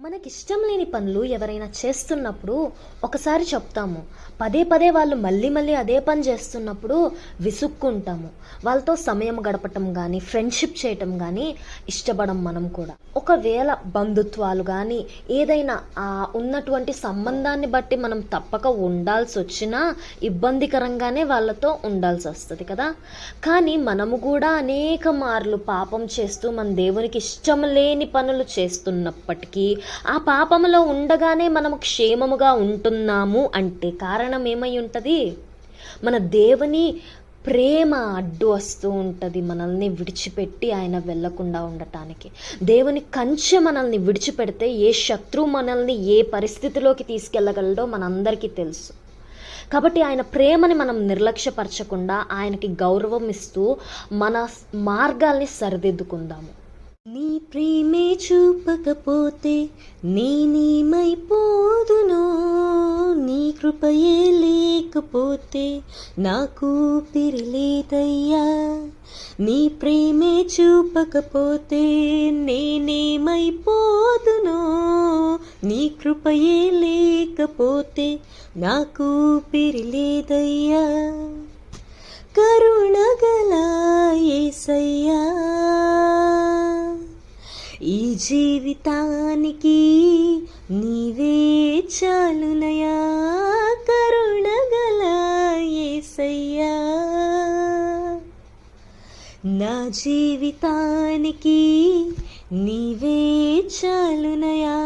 మనకిష్టం లేని పనులు ఎవరైనా చేస్తున్నప్పుడు ఒకసారి చెప్తాము. పదే పదే వాళ్ళు మళ్ళీ మళ్ళీ అదే పని చేస్తున్నప్పుడు విసుక్కుంటాము. వాళ్ళతో సమయం గడపటం కానీ, ఫ్రెండ్షిప్ చేయటం కానీ ఇష్టపడం మనం కూడా. ఒకవేళ బంధుత్వాలు కానీ ఏదైనా ఉన్నటువంటి సంబంధాన్ని బట్టి మనం తప్పక ఉండాల్సి వచ్చినా ఇబ్బందికరంగానే వాళ్ళతో ఉండాల్సి వస్తుంది కదా. కానీ మనము కూడా అనేక మార్లు పాపం చేస్తూ మన దేవునికి ఇష్టం లేని పనులు చేస్తున్నప్పటికీ ఆ పాపములో ఉండగానే మనము క్షేమముగా ఉంటున్నాము అంటే కారణం ఏమై ఉంటుంది? మన దేవుని ప్రేమ అడ్డు వస్తూ ఉంటుంది మనల్ని విడిచిపెట్టి ఆయన వెళ్ళకుండా ఉండటానికి. దేవుని కంచె మనల్ని విడిచిపెడితే ఏ శత్రువు మనల్ని ఏ పరిస్థితిలోకి తీసుకెళ్ళగలడో మనందరికీ తెలుసు. కాబట్టి ఆయన ప్రేమని మనం నిర్లక్ష్యపరచకుండా ఆయనకి గౌరవం ఇస్తూ మన మార్గాల్ని సరిదిద్దుకుందాము. నీ ప్రేమే చూపకపోతే నేనేమైపోదునో, నీ కృపయే లేకపోతే నాకు ఊపిరి లేదయ్యా. నీ ప్రేమే చూపకపోతే నేనేమైపోదునో, నీ కృపయే లేకపోతే నాకు ఊపిరి లేదయ్యా. కరుణగల యేసయ్యా, ఈ జీవితానికి నీవే చాలునయా. కరుణగల యేసయ్యా, నా జీవితానికి నీవే చాలునయా.